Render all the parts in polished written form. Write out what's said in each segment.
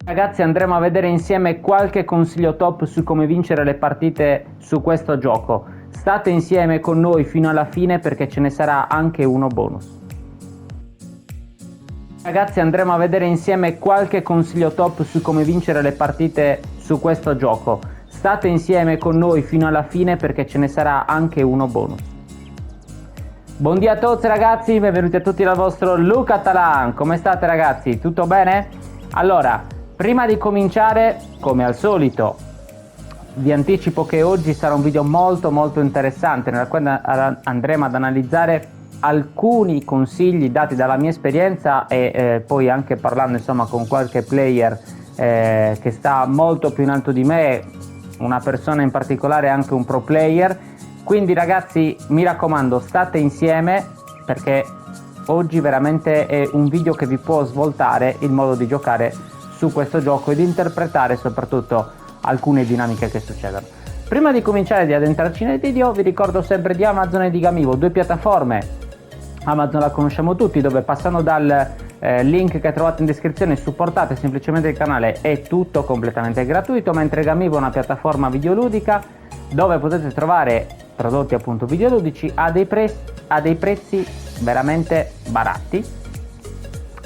Ragazzi, andremo a vedere insieme qualche consiglio top su come vincere le partite su questo gioco. State insieme con noi fino alla fine perché ce ne sarà anche uno bonus. Ragazzi, andremo a vedere insieme qualche consiglio top su come vincere le partite su questo gioco. State insieme con noi fino alla fine perché ce ne sarà anche uno bonus. Buongiorno a tutti ragazzi, benvenuti a tutti dal vostro Luca Talan. Come state ragazzi? Tutto bene? Allora, prima di cominciare, come al solito, vi anticipo che oggi sarà un video molto interessante nel quale andremo ad analizzare alcuni consigli dati dalla mia esperienza e poi anche parlando insomma con qualche player che sta molto più in alto di me, una persona in particolare anche un pro player. Quindi ragazzi, mi raccomando, state insieme perché oggi veramente è un video che vi può svoltare il modo di giocare su questo gioco ed interpretare soprattutto alcune dinamiche che succedono. Prima di cominciare ad addentrarci nel video vi ricordo sempre di Amazon e di Gamivo, due piattaforme. Amazon la conosciamo tutti, dove passando dal link che trovate in descrizione supportate semplicemente il canale, è tutto completamente gratuito, mentre Gamivo è una piattaforma videoludica dove potete trovare prodotti appunto videoludici a dei prezzi veramente baratti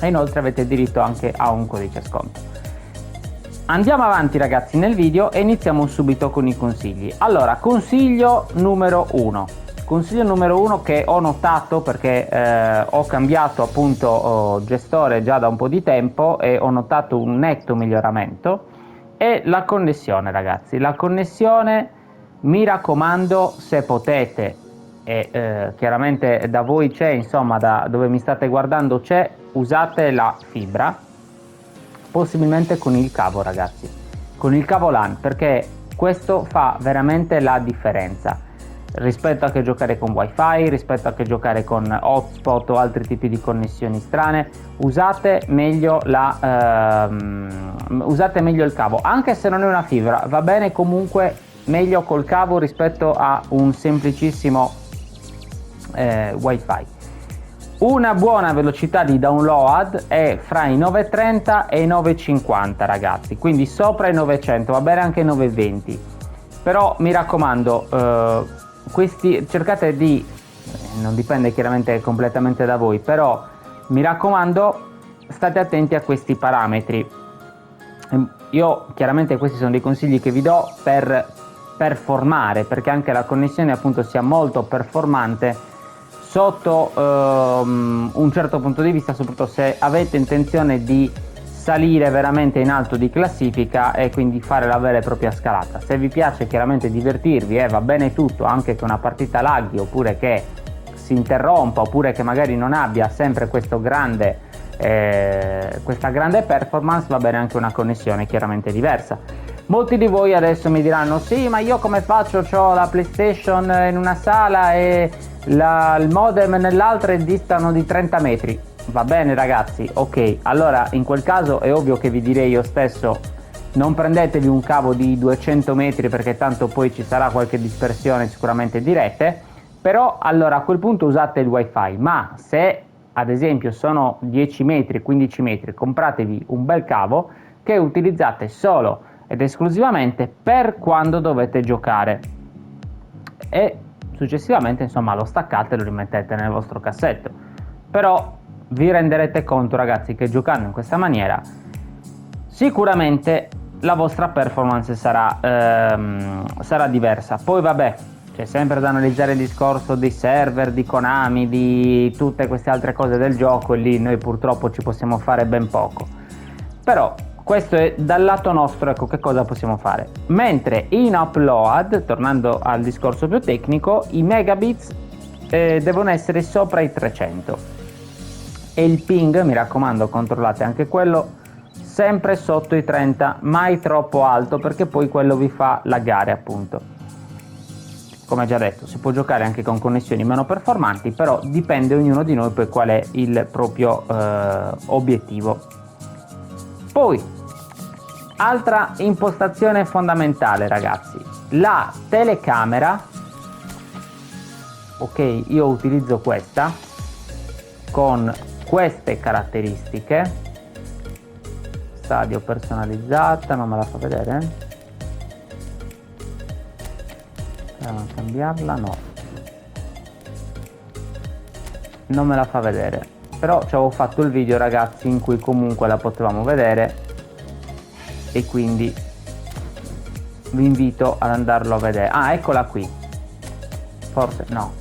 e inoltre avete diritto anche a un codice sconto. Andiamo avanti ragazzi nel video e iniziamo subito con i consigli. Allora, consiglio numero 1 che ho notato perché ho cambiato appunto gestore già da un po' di tempo e ho notato un netto miglioramento, è la connessione ragazzi. La connessione, mi raccomando, se potete e chiaramente da voi c'è, insomma da dove mi state guardando c'è, usate la fibra, possibilmente con il cavo ragazzi, con il cavo LAN, perché questo fa veramente la differenza rispetto a che giocare con wifi, rispetto a che giocare con hotspot o altri tipi di connessioni strane. Usate meglio usate meglio il cavo, anche se non è una fibra va bene, comunque meglio col cavo rispetto a un semplicissimo wifi. Una buona velocità di download è fra i 930 e i 950 ragazzi, quindi sopra i 900, va bene anche i 920, però mi raccomando questi cercate di, non dipende chiaramente completamente da voi, però mi raccomando state attenti a questi parametri. Io chiaramente questi sono dei consigli che vi do per performare, perché anche la connessione appunto sia molto performante sotto un certo punto di vista, soprattutto se avete intenzione di salire veramente in alto di classifica e quindi fare la vera e propria scalata. Se vi piace chiaramente divertirvi e va bene tutto, anche che una partita laghi oppure che si interrompa oppure che magari non abbia sempre questa grande performance, va bene anche una connessione chiaramente diversa. Molti di voi adesso mi diranno sì, ma io come faccio? C'ho la PlayStation in una sala e il modem nell'altra e distano di 30 metri. Va bene ragazzi, ok, allora in quel caso è ovvio che vi direi io stesso non prendetevi un cavo di 200 metri perché tanto poi ci sarà qualche dispersione sicuramente di rete, però allora a quel punto usate il wifi. Ma se ad esempio sono 10 metri, 15 metri, compratevi un bel cavo che utilizzate solo ed esclusivamente per quando dovete giocare e successivamente insomma lo staccate e lo rimettete nel vostro cassetto. Però vi renderete conto ragazzi che giocando in questa maniera sicuramente la vostra performance sarà diversa. Poi vabbè, c'è sempre da analizzare il discorso dei server, di Konami, di tutte queste altre cose del gioco e lì noi purtroppo ci possiamo fare ben poco, però questo è dal lato nostro. Ecco che cosa possiamo fare. Mentre in upload, tornando al discorso più tecnico, i megabits devono essere sopra i 300 e il ping, mi raccomando, controllate anche quello, sempre sotto i 30, mai troppo alto perché poi quello vi fa laggare appunto. Come già detto, si può giocare anche con connessioni meno performanti, però dipende ognuno di noi poi qual è il proprio obiettivo. Poi altra impostazione fondamentale ragazzi, la telecamera. Ok, io utilizzo questa con queste caratteristiche stadio personalizzata, non me la fa vedere? Cambiarla? No, non me la fa vedere, però ci avevo fatto il video, ragazzi, in cui comunque la potevamo vedere, e quindi vi invito ad andarlo a vedere. Ah, eccola qui, forse no,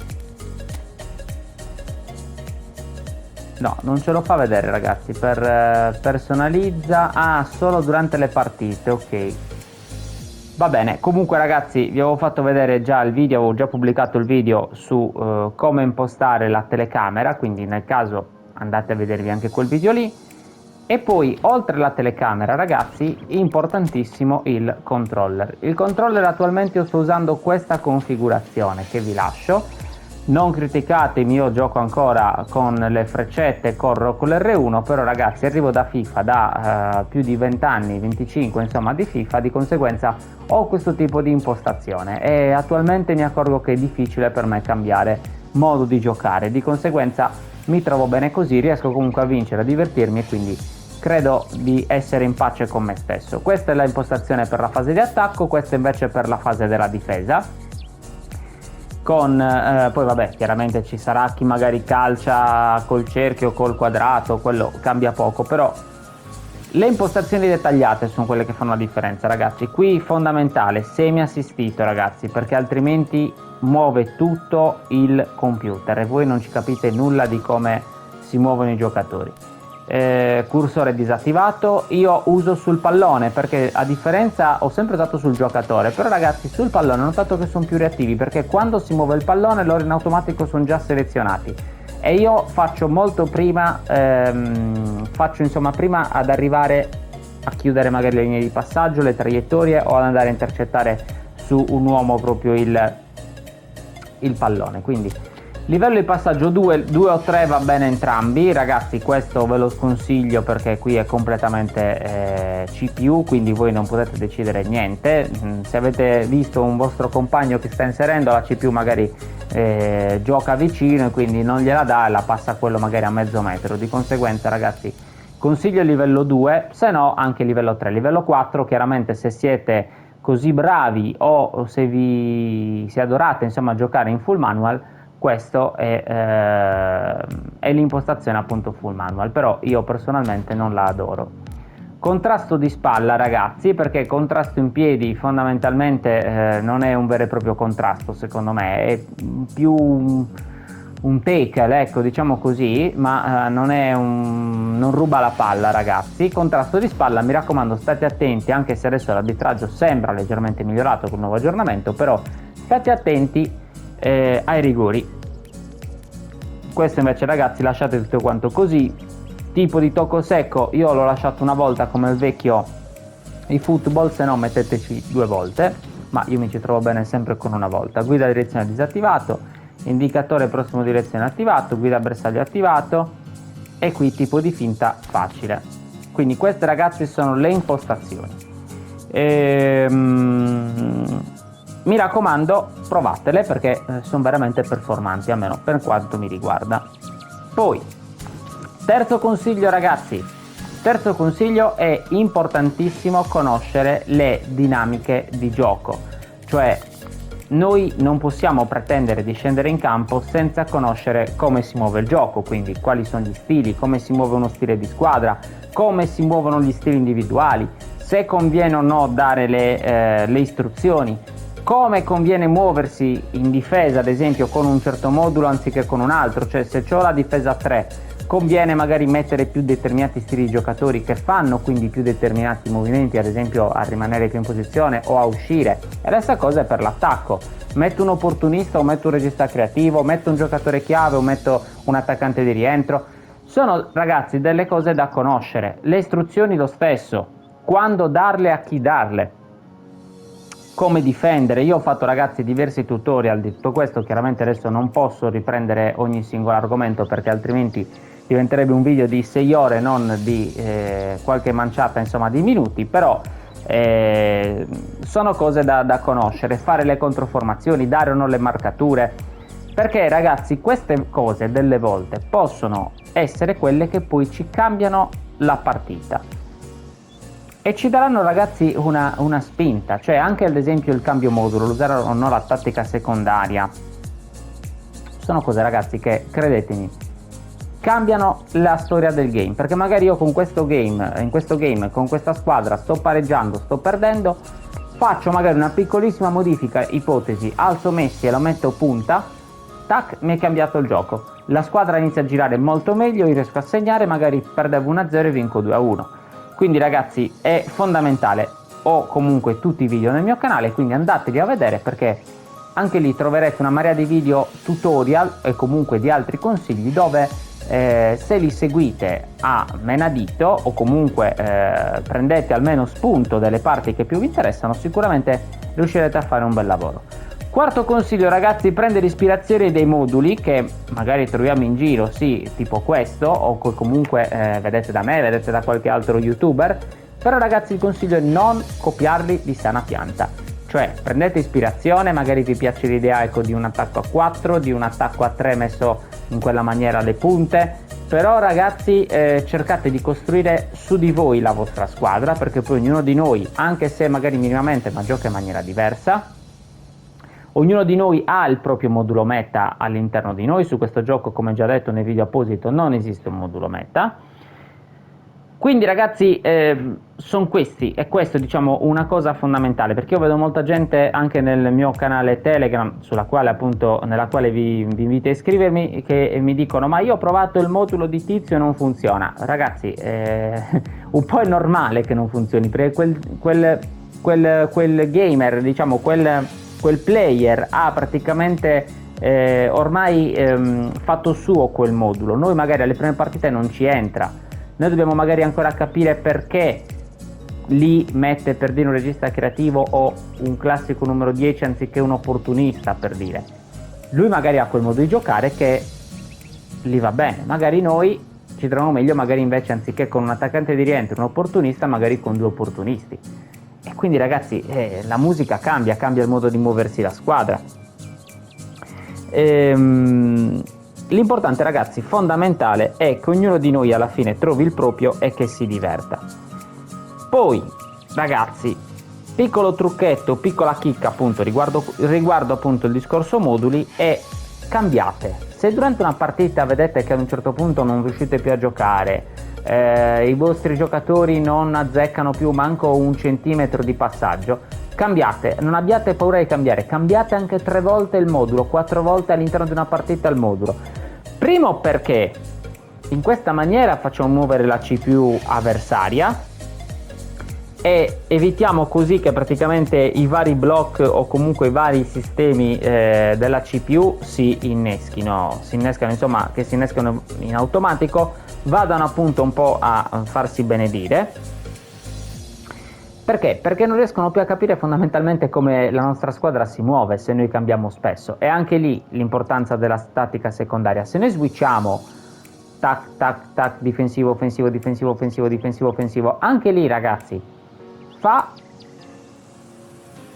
non ce lo fa vedere, ragazzi. Personalizza, solo durante le partite, ok. Va bene, comunque ragazzi, vi avevo fatto vedere già il video, avevo già pubblicato il video su come impostare la telecamera, quindi nel caso andate a vedervi anche quel video lì. E poi, oltre alla telecamera, ragazzi, importantissimo il controller. Il controller attualmente io sto usando questa configurazione che vi lascio. Non criticatemi, io gioco ancora con le freccette, corro con l'R1, però ragazzi arrivo da FIFA da più di 20 anni, 25 insomma di FIFA, di conseguenza ho questo tipo di impostazione e attualmente mi accorgo che è difficile per me cambiare modo di giocare, di conseguenza mi trovo bene così, riesco comunque a vincere, a divertirmi e quindi credo di essere in pace con me stesso. Questa è la impostazione per la fase di attacco, questa invece per la fase della difesa. Poi vabbè, chiaramente ci sarà chi magari calcia col cerchio, col quadrato, quello cambia poco, però le impostazioni dettagliate sono quelle che fanno la differenza, ragazzi. Qui fondamentale semi assistito, ragazzi, perché altrimenti muove tutto il computer e voi non ci capite nulla di come si muovono i giocatori. Cursore disattivato, io uso sul pallone perché a differenza ho sempre usato sul giocatore, però ragazzi sul pallone ho notato che sono più reattivi perché quando si muove il pallone loro in automatico sono già selezionati e io faccio molto prima, prima ad arrivare a chiudere magari le linee di passaggio, le traiettorie o ad andare a intercettare su un uomo proprio il pallone. Quindi livello di passaggio 2 o 3 va bene entrambi, ragazzi, questo ve lo sconsiglio perché qui è completamente CPU, quindi voi non potete decidere niente. Se avete visto un vostro compagno che sta inserendo la CPU magari gioca vicino e quindi non gliela dà e la passa a quello magari a mezzo metro, di conseguenza ragazzi consiglio il livello 2, se no anche livello 3, livello 4 chiaramente se siete così bravi o se adorate insomma giocare in full manual. Questo è l'impostazione appunto full manual, però io personalmente non la adoro. Contrasto di spalla, ragazzi, perché contrasto in piedi fondamentalmente non è un vero e proprio contrasto, secondo me è più un tackle, ecco, diciamo così, ma non ruba la palla, ragazzi. Contrasto di spalla, mi raccomando, state attenti, anche se adesso l'arbitraggio sembra leggermente migliorato con il nuovo aggiornamento, però state attenti ai rigori. Questo invece, ragazzi, lasciate tutto quanto così. Tipo di tocco secco io l'ho lasciato una volta come il vecchio eFootball, se no metteteci 2 volte, ma io mi ci trovo bene sempre con una volta. Guida direzione disattivato, indicatore prossimo direzione attivato, guida bersaglio attivato e qui tipo di finta facile. Quindi queste, ragazzi, sono le impostazioni. Mi raccomando, provatele perché sono veramente performanti, almeno per quanto mi riguarda. Poi, terzo consiglio, ragazzi. Terzo consiglio, è importantissimo conoscere le dinamiche di gioco. Cioè, noi non possiamo pretendere di scendere in campo senza conoscere come si muove il gioco, quindi quali sono gli stili, come si muove uno stile di squadra, come si muovono gli stili individuali, se conviene o no dare le istruzioni, come conviene muoversi in difesa, ad esempio con un certo modulo anziché con un altro, cioè se ho la difesa 3 conviene magari mettere più determinati stili di giocatori che fanno quindi più determinati movimenti, ad esempio a rimanere più in posizione o a uscire. E la stessa cosa è per l'attacco, metto un opportunista o metto un regista creativo, metto un giocatore chiave o metto un attaccante di rientro. Sono, ragazzi, delle cose da conoscere. Le istruzioni lo stesso, quando darle, a chi darle, come difendere. Io ho fatto, ragazzi, diversi tutorial di tutto questo, chiaramente adesso non posso riprendere ogni singolo argomento perché altrimenti diventerebbe un video di 6 ore, non di qualche manciata insomma di minuti, però sono cose da conoscere, fare le controformazioni, dare o non le marcature, perché, ragazzi, queste cose delle volte possono essere quelle che poi ci cambiano la partita. e ci daranno, ragazzi, una spinta, cioè anche ad esempio il cambio modulo, l'usare o no la tattica secondaria, sono cose, ragazzi, che, credetemi, cambiano la storia del game, perché magari io con questo game, in questo game, con questa squadra sto pareggiando, sto perdendo, faccio magari una piccolissima modifica, ipotesi, alzo Messi e lo metto punta, tac, mi è cambiato il gioco, la squadra inizia a girare molto meglio, io riesco a segnare, magari perdevo 1-0 e vinco 2-1. Quindi, ragazzi, è fondamentale. Ho comunque tutti i video nel mio canale, quindi andateli a vedere, perché anche lì troverete una marea di video tutorial e comunque di altri consigli, dove se li seguite a menadito o comunque prendete almeno spunto delle parti che più vi interessano, sicuramente riuscirete a fare un bel lavoro. Quarto consiglio, ragazzi, prendere ispirazione dei moduli che magari troviamo in giro, sì, tipo questo, o comunque vedete da me, vedete da qualche altro youtuber, però, ragazzi, il consiglio è non copiarli di sana pianta, cioè prendete ispirazione, magari vi piace l'idea, ecco, di un attacco a 4, di un attacco a 3 messo in quella maniera alle punte, però, ragazzi, cercate di costruire su di voi la vostra squadra, perché poi ognuno di noi, anche se magari minimamente, ma gioca in maniera diversa, ognuno di noi ha il proprio modulo meta all'interno di noi. Su questo gioco, come già detto nel video apposito, non esiste un modulo meta. Quindi, ragazzi, sono questi, e questo, diciamo, una cosa fondamentale, perché io vedo molta gente anche nel mio canale Telegram, nella quale vi invito a iscrivermi, che mi dicono: ma io ho provato il modulo di tizio e non funziona. Ragazzi, un po' è normale che non funzioni, perché quel gamer, diciamo, quel player ha praticamente ormai fatto suo quel modulo. Noi magari alle prime partite non ci entra, noi dobbiamo magari ancora capire perché lì mette, per dire, un regista creativo o un classico numero 10 anziché un opportunista, per dire. Lui magari ha quel modo di giocare che gli va bene, magari noi ci troviamo meglio, magari invece anziché con un attaccante di rientro, un opportunista, magari con 2 opportunisti. E quindi, ragazzi, la musica cambia il modo di muoversi la squadra. L'importante, ragazzi, fondamentale, è che ognuno di noi alla fine trovi il proprio e che si diverta. Poi, ragazzi, piccolo trucchetto, piccola chicca, appunto, riguardo appunto il discorso moduli, è: cambiate. Se durante una partita vedete che ad un certo punto non riuscite più a giocare, i vostri giocatori non azzeccano più manco un centimetro di passaggio, cambiate, non abbiate paura di cambiare, cambiate anche 3 volte il modulo, 4 volte all'interno di una partita il modulo. Primo, perché in questa maniera facciamo muovere la CPU avversaria e evitiamo così che praticamente i vari block o comunque i vari sistemi della CPU si inneschino, insomma, che si innescano in automatico, vadano appunto un po' a farsi benedire. Perché? Perché non riescono più a capire fondamentalmente come la nostra squadra si muove se noi cambiamo spesso. E anche lì l'importanza della tattica secondaria. Se noi switchiamo tac tac tac, difensivo offensivo, difensivo offensivo, difensivo offensivo, anche lì, ragazzi, fa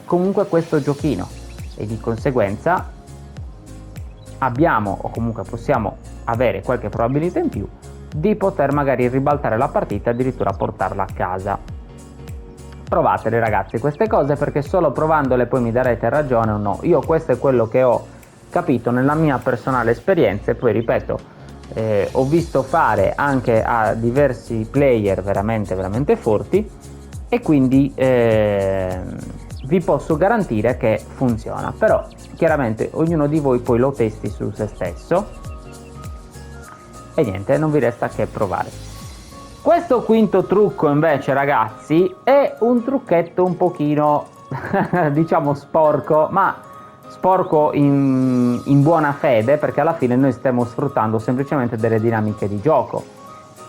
comunque questo giochino, e di conseguenza abbiamo, o comunque possiamo avere, qualche probabilità in più di poter magari ribaltare la partita e addirittura portarla a casa. Provatele, ragazzi, queste cose, perché solo provandole poi mi darete ragione o no. Io questo è quello che ho capito nella mia personale esperienza, e poi, ripeto, ho visto fare anche a diversi player veramente veramente forti, e quindi vi posso garantire che funziona. Però chiaramente ognuno di voi poi lo testi su se stesso e niente, non vi resta che provare. Questo quinto trucco invece, ragazzi, è un trucchetto un pochino diciamo sporco, ma sporco in buona fede, perché alla fine noi stiamo sfruttando semplicemente delle dinamiche di gioco,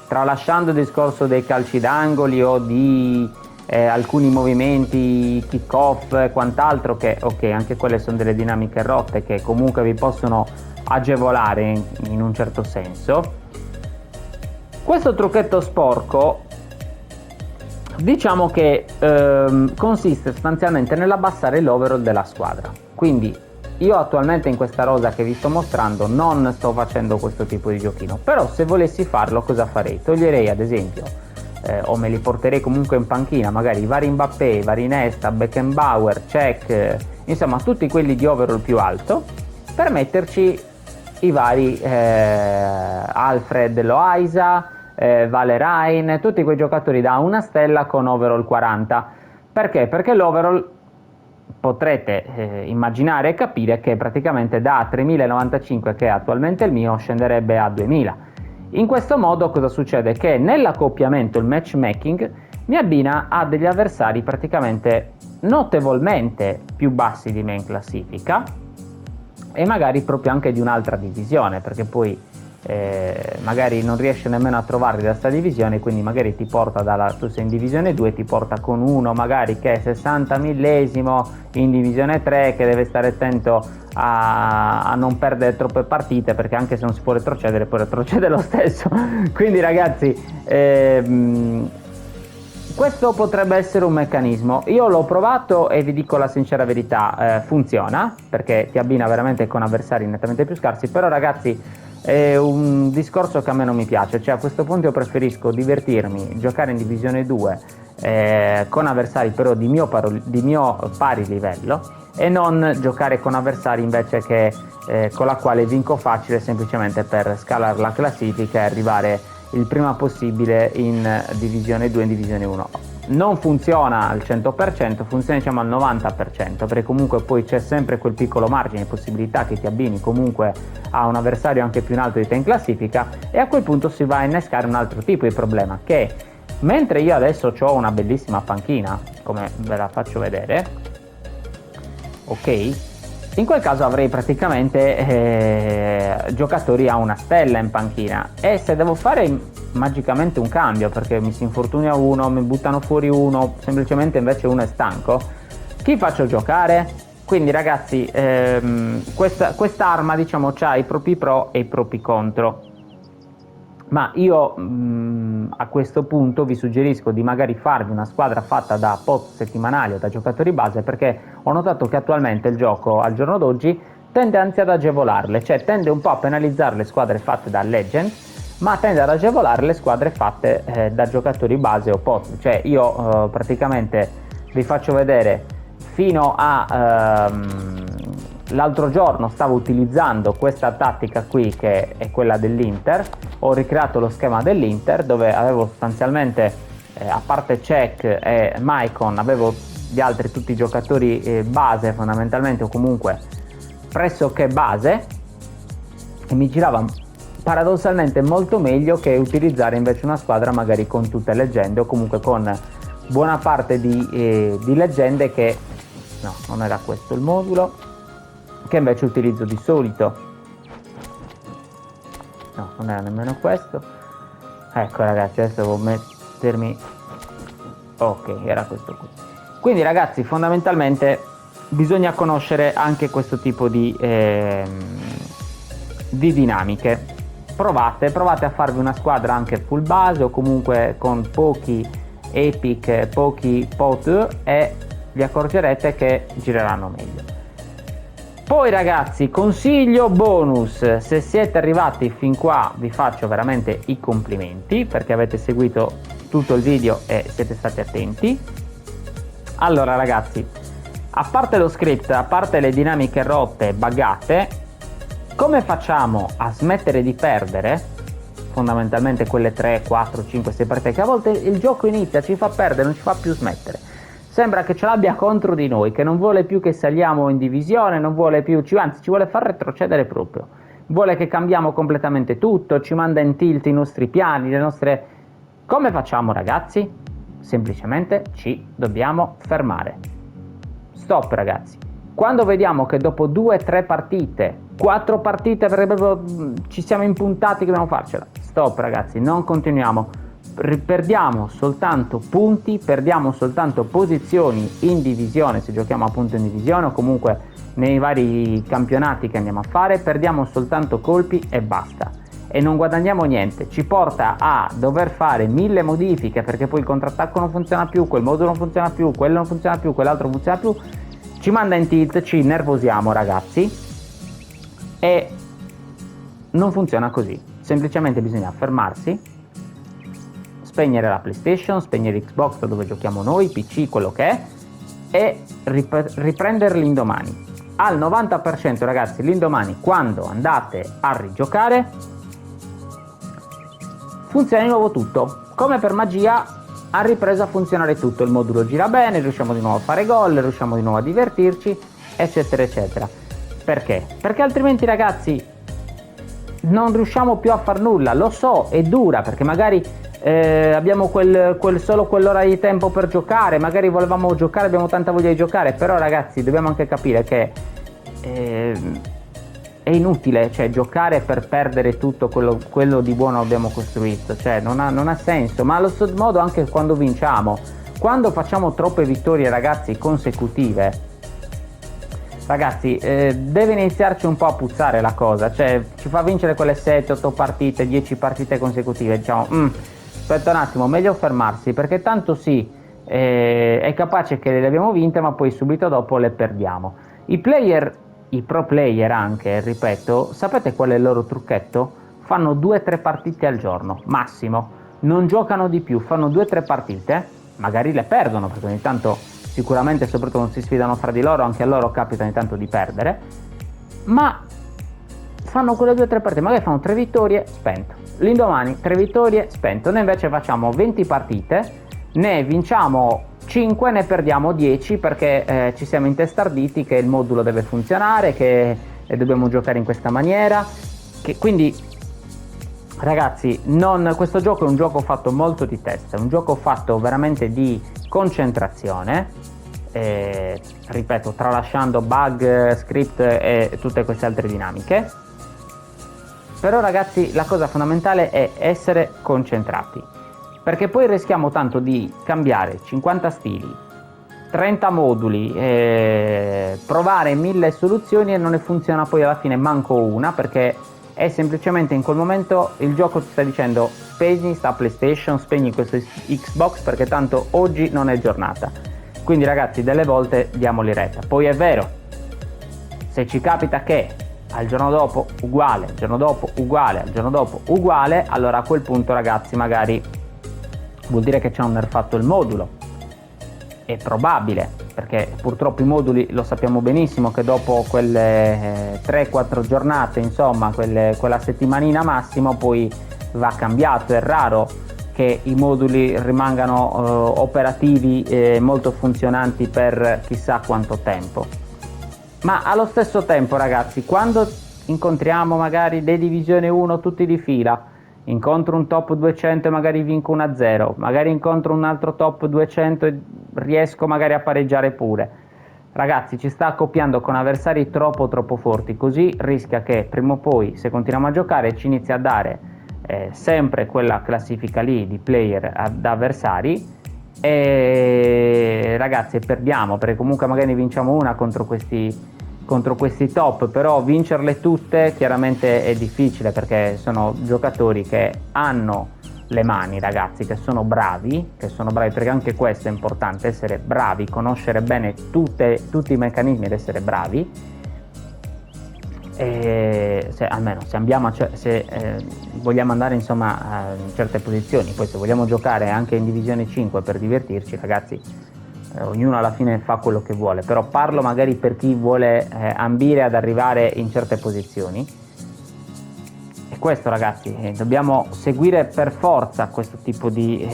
tralasciando il discorso dei calci d'angoli o di alcuni movimenti kick off e quant'altro, che ok, anche quelle sono delle dinamiche rotte che comunque vi possono agevolare in un certo senso. Questo trucchetto sporco, diciamo che consiste sostanzialmente nell'abbassare l'overall della squadra. Quindi io attualmente in questa rosa che vi sto mostrando non sto facendo questo tipo di giochino, però se volessi farlo cosa farei? Toglierei ad esempio o me li porterei comunque in panchina, magari i vari Mbappé, i vari Nesta, Beckenbauer, Cech, insomma tutti quelli di overall più alto, per metterci i vari Alfred Loaiza, Valerain, tutti quei giocatori da una stella con overall 40. Perché? Perché l'overall potrete immaginare e capire che praticamente da 3095, che è attualmente il mio, scenderebbe a 2000. In questo modo cosa succede? Che nell'accoppiamento, il matchmaking, mi abbina a degli avversari praticamente notevolmente più bassi di me in classifica e magari proprio anche di un'altra divisione, perché poi magari non riesce nemmeno a trovarli da sta divisione, quindi magari ti porta tu sei in divisione 2, ti porta con uno magari che è 60 millesimo in divisione 3, che deve stare attento a non perdere troppe partite, perché anche se non si può retrocedere, poi retrocede lo stesso. Quindi ragazzi, questo potrebbe essere un meccanismo. Io l'ho provato e vi dico la sincera verità, funziona, perché ti abbina veramente con avversari nettamente più scarsi, però ragazzi è un discorso che a me non mi piace, cioè a questo punto io preferisco divertirmi, giocare in divisione 2 con avversari però di mio pari livello, e non giocare con avversari invece che con la quale vinco facile semplicemente per scalare la classifica e arrivare il prima possibile in divisione 2, in divisione 1. Non funziona al 100%, funziona diciamo al 90%, perché comunque poi c'è sempre quel piccolo margine di possibilità che ti abbini comunque a un avversario anche più in alto di te in classifica, e a quel punto si va a innescare un altro tipo di problema, che mentre io adesso ho una bellissima panchina, come ve la faccio vedere, ok? In quel caso avrei praticamente giocatori a una stella in panchina, e se devo fare magicamente un cambio perché mi si infortuna uno, mi buttano fuori uno, semplicemente invece uno è stanco, chi faccio giocare? Quindi ragazzi, quest'arma diciamo c'ha i propri pro e i propri contro, ma io a questo punto vi suggerisco di magari farvi una squadra fatta da pot settimanali o da giocatori base, perché ho notato che attualmente il gioco al giorno d'oggi tende anzi ad agevolarle, cioè tende un po' a penalizzare le squadre fatte da legend, ma tende ad agevolare le squadre fatte da giocatori base o pot. Cioè io praticamente vi faccio vedere, fino a l'altro giorno stavo utilizzando questa tattica qui, che è quella dell'Inter. Ho ricreato lo schema dell'Inter dove avevo sostanzialmente a parte Cech e Maicon, avevo gli altri tutti i giocatori base fondamentalmente, o comunque pressoché base, e mi girava paradossalmente molto meglio che utilizzare invece una squadra magari con tutte leggende, o comunque con buona parte di leggende che no, non era questo il modulo che invece utilizzo di solito. No, non era nemmeno questo. Ecco ragazzi, adesso devo mettermi, ok, era questo qui. Quindi ragazzi, fondamentalmente bisogna conoscere anche questo tipo di dinamiche. Provate a farvi una squadra anche full base, o comunque con pochi epic, pochi pot, e vi accorgerete che gireranno meglio. Poi ragazzi, consiglio bonus: se siete arrivati fin qua vi faccio veramente i complimenti, perché avete seguito tutto il video e siete stati attenti. Allora ragazzi, a parte lo script, a parte le dinamiche rotte, buggate, come facciamo a smettere di perdere fondamentalmente quelle 3, 4, 5, 6 partite che a volte il gioco inizia, ci fa perdere, non ci fa più smettere? Sembra che ce l'abbia contro di noi, che non vuole più che saliamo in divisione, non vuole più, anzi ci vuole far retrocedere proprio. Vuole che cambiamo completamente tutto, ci manda in tilt i nostri piani, le nostre... Come facciamo ragazzi? Semplicemente ci dobbiamo fermare. Stop ragazzi. Quando vediamo che dopo 2, 3 partite, 4 partite ci siamo impuntati che dobbiamo farcela, stop ragazzi, non continuiamo. Perdiamo soltanto punti, perdiamo soltanto posizioni in divisione, se giochiamo appunto in divisione o comunque nei vari campionati che andiamo a fare, perdiamo soltanto colpi e basta, e non guadagniamo niente. Ci porta a dover fare 1000 modifiche, perché poi il contrattacco non funziona più, quel modulo non funziona più, quello non funziona più, quell'altro non funziona più, ci manda in tilt, ci nervosiamo ragazzi, e non funziona così. Semplicemente bisogna fermarsi, spegnere la PlayStation, spegnere Xbox dove giochiamo noi, PC, quello che è, e riprendere l'indomani. Al 90% ragazzi, l'indomani quando andate a rigiocare funziona di nuovo tutto, come per magia ha ripreso a funzionare tutto, il modulo gira bene, riusciamo di nuovo a fare gol, riusciamo di nuovo a divertirci, eccetera eccetera. Perché? Perché altrimenti ragazzi non riusciamo più a far nulla. Lo so, è dura, perché magari abbiamo solo quell'ora di tempo per giocare, magari volevamo giocare, abbiamo tanta voglia di giocare, però ragazzi dobbiamo anche capire che è inutile, cioè, giocare per perdere tutto quello di buono abbiamo costruito, cioè non ha senso. Ma allo stesso modo anche quando vinciamo, quando facciamo troppe vittorie ragazzi consecutive, ragazzi, deve iniziarci un po' a puzzare la cosa, cioè ci fa vincere quelle 7-8 partite, 10 partite consecutive, diciamo, aspetta un attimo, meglio fermarsi, perché tanto sì, è capace che le abbiamo vinte, ma poi subito dopo le perdiamo. I pro player anche, ripeto, sapete qual è il loro trucchetto? Fanno 2-3 partite al giorno, massimo, non giocano di più, fanno 2-3 partite, magari le perdono, perché ogni tanto sicuramente, soprattutto quando si sfidano fra di loro, anche a loro capita ogni tanto di perdere, ma fanno quelle 2-3 partite, magari fanno 3 vittorie, spento, l'indomani 3 vittorie, spento. Noi invece facciamo 20 partite, ne vinciamo 5, ne perdiamo 10 perché ci siamo intestarditi che il modulo deve funzionare, che dobbiamo giocare in questa maniera, quindi ragazzi, questo gioco è un gioco fatto molto di testa, è un gioco fatto veramente di concentrazione, ripeto, tralasciando bug, script e tutte queste altre dinamiche. Però ragazzi, la cosa fondamentale è essere concentrati, perché poi rischiamo tanto di cambiare 50 stili, 30 moduli, provare 1000 soluzioni e non ne funziona poi alla fine manco una, perché è semplicemente in quel momento il gioco ti sta dicendo spegni sta PlayStation, spegni questo Xbox, perché tanto oggi non è giornata. Quindi ragazzi, delle volte diamoli retta. Poi è vero, se ci capita che al giorno dopo uguale, al giorno dopo uguale, al giorno dopo uguale, allora a quel punto ragazzi magari vuol dire che ci hanno nerfato il modulo. È probabile, perché purtroppo i moduli lo sappiamo benissimo che dopo quelle 3-4 giornate, insomma quella settimanina massimo, poi va cambiato. È raro che i moduli rimangano operativi e molto funzionanti per chissà quanto tempo. Ma allo stesso tempo ragazzi, quando incontriamo magari dei Divisione 1 tutti di fila, incontro un top 200 e magari vinco 1-0, magari incontro un altro top 200 e riesco magari a pareggiare pure, ragazzi, ci sta accoppiando con avversari troppo forti, così rischia che prima o poi, se continuiamo a giocare, ci inizia a dare sempre quella classifica lì di player ad avversari, e ragazzi perdiamo, perché comunque magari ne vinciamo una contro questi top, però vincerle tutte chiaramente è difficile, perché sono giocatori che hanno le mani, ragazzi, che sono bravi, perché anche questo è importante, essere bravi, conoscere bene tutti i meccanismi ed essere bravi. E almeno se vogliamo andare insomma in certe posizioni. Poi se vogliamo giocare anche in Divisione 5 per divertirci, ragazzi, ognuno alla fine fa quello che vuole, però parlo magari per chi vuole ambire ad arrivare in certe posizioni. E questo ragazzi, dobbiamo seguire per forza questo tipo di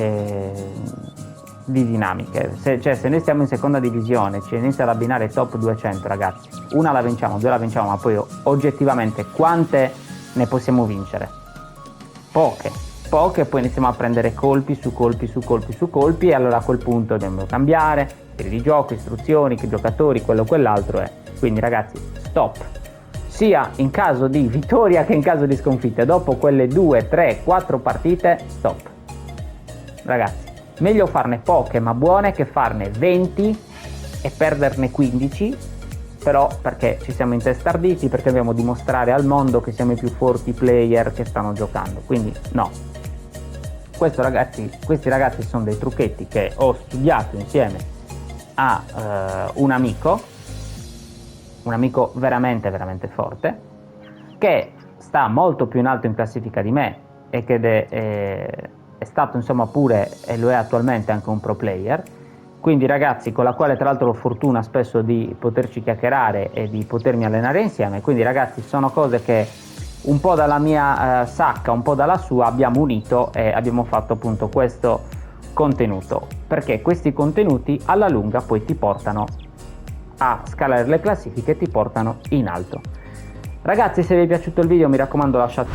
dinamiche. Se noi stiamo in seconda divisione, ci inizia ad abbinare top 200, ragazzi, una la vinciamo, due la vinciamo, ma poi oggettivamente quante ne possiamo vincere? Poche, poi iniziamo a prendere colpi su colpi, e allora a quel punto dobbiamo cambiare stili di gioco, istruzioni, giocatori, quello quell'altro. Quindi ragazzi, stop, sia in caso di vittoria che in caso di sconfitta. Dopo quelle 2, 3, 4 partite, stop, ragazzi. Meglio farne poche ma buone che farne 20 e perderne 15, però perché ci siamo intestarditi, perché dobbiamo dimostrare al mondo che siamo i più forti player che stanno giocando. Quindi no. Questi ragazzi sono dei trucchetti che ho studiato insieme a un amico veramente forte, che sta molto più in alto in classifica di me e che è stato insomma pure, e lo è attualmente, anche un pro player, quindi ragazzi, con la quale tra l'altro ho fortuna spesso di poterci chiacchierare e di potermi allenare insieme, quindi ragazzi sono cose che un po' dalla mia sacca, un po' dalla sua abbiamo unito e abbiamo fatto appunto questo contenuto, perché questi contenuti alla lunga poi ti portano a scalare le classifiche e ti portano in alto. Ragazzi, se vi è piaciuto il video mi raccomando lasciate